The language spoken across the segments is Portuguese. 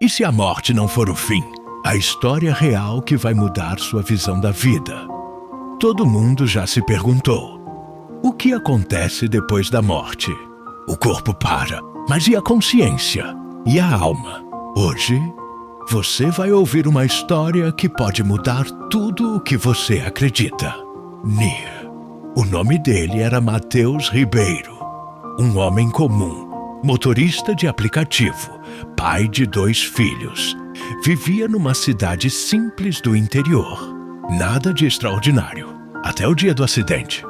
E se a morte não for o fim? A história real que vai mudar sua visão da vida. Todo mundo já se perguntou: o que acontece depois da morte? O corpo para, mas e a consciência? E a alma? Hoje, você vai ouvir uma história que pode mudar tudo o que você acredita. Nir. O nome dele era Mateus Ribeiro. Um homem comum, motorista de aplicativo, pai de 2 filhos. Vivia numa cidade simples do interior. Nada de extraordinário, até o dia do acidente.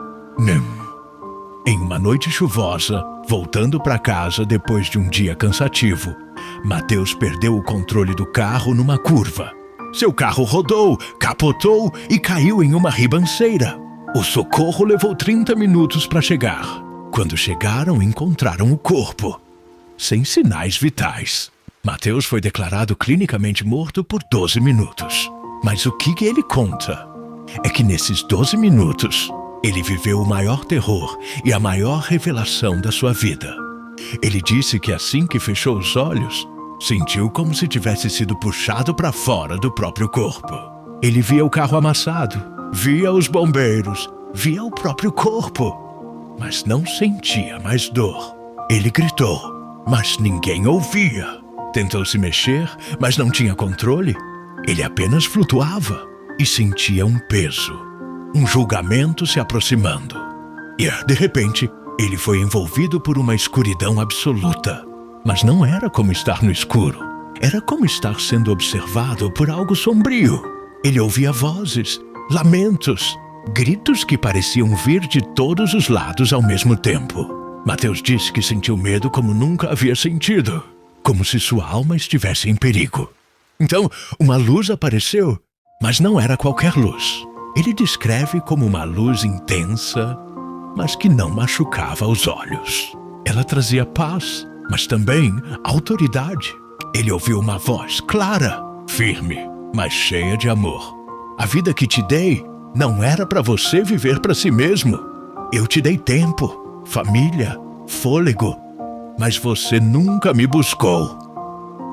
Em uma noite chuvosa, voltando para casa depois de um dia cansativo, Mateus perdeu o controle do carro numa curva. Seu carro rodou, capotou e caiu em uma ribanceira. O socorro levou 30 minutos para chegar. Quando chegaram, encontraram o corpo, sem sinais vitais. Mateus foi declarado clinicamente morto por 12 minutos. Mas o que ele conta é que nesses 12 minutos, ele viveu o maior terror e a maior revelação da sua vida. Ele disse que assim que fechou os olhos, sentiu como se tivesse sido puxado para fora do próprio corpo. Ele via o carro amassado, via os bombeiros, via o próprio corpo, mas não sentia mais dor. Ele gritou, mas ninguém ouvia. Tentou se mexer, mas não tinha controle. Ele apenas flutuava e sentia um peso, um julgamento se aproximando. E, de repente, ele foi envolvido por uma escuridão absoluta. Mas não era como estar no escuro. Era como estar sendo observado por algo sombrio. Ele ouvia vozes, lamentos, gritos que pareciam vir de todos os lados ao mesmo tempo. Mateus disse que sentiu medo como nunca havia sentido, como se sua alma estivesse em perigo. Então, uma luz apareceu, mas não era qualquer luz. Ele descreve como uma luz intensa, mas que não machucava os olhos. Ela trazia paz, mas também autoridade. Ele ouviu uma voz clara, firme, mas cheia de amor. A vida que te dei não era para você viver para si mesmo. Eu te dei tempo, família, fôlego, mas você nunca me buscou.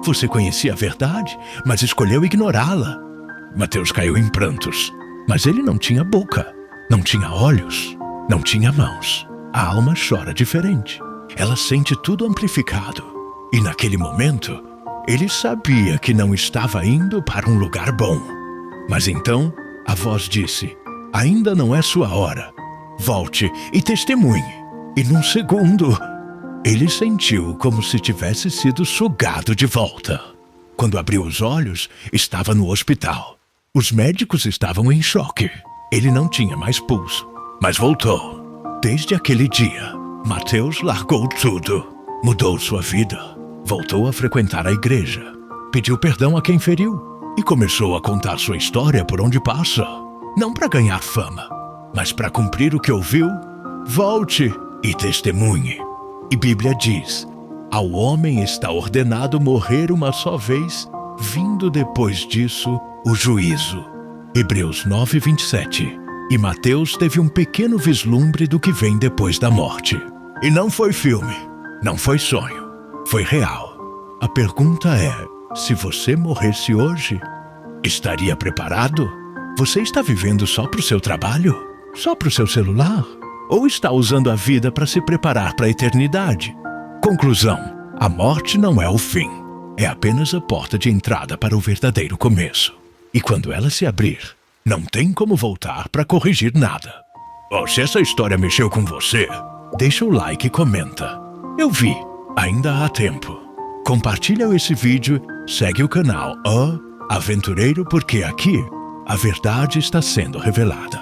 Você conhecia a verdade, mas escolheu ignorá-la. Mateus caiu em prantos, mas ele não tinha boca, não tinha olhos, não tinha mãos. A alma chora diferente. Ela sente tudo amplificado. E naquele momento, ele sabia que não estava indo para um lugar bom. Mas então, a voz disse: ainda não é sua hora. Volte e testemunhe. E num segundo, ele sentiu como se tivesse sido sugado de volta. Quando abriu os olhos, estava no hospital. Os médicos estavam em choque. Ele não tinha mais pulso, mas voltou. Desde aquele dia, Mateus largou tudo. Mudou sua vida. Voltou a frequentar a igreja. Pediu perdão a quem feriu. E começou a contar sua história por onde passa. Não para ganhar fama, mas para cumprir o que ouviu. Volte e testemunhe. E Bíblia diz: ao homem está ordenado morrer uma só vez, vindo depois disso o juízo. Hebreus 9:27. E Mateus teve um pequeno vislumbre do que vem depois da morte. E não foi filme, não foi sonho, foi real. A pergunta é: se você morresse hoje, estaria preparado? Você está vivendo só para o seu trabalho? Só para o seu celular? Ou está usando a vida para se preparar para a eternidade? Conclusão: a morte não é o fim. É apenas a porta de entrada para o verdadeiro começo. E quando ela se abrir, não tem como voltar para corrigir nada. Se essa história mexeu com você, deixa o like e comenta. Eu vi, ainda há tempo. Compartilha esse vídeo, segue o canal Aventureiro, porque aqui a verdade está sendo revelada.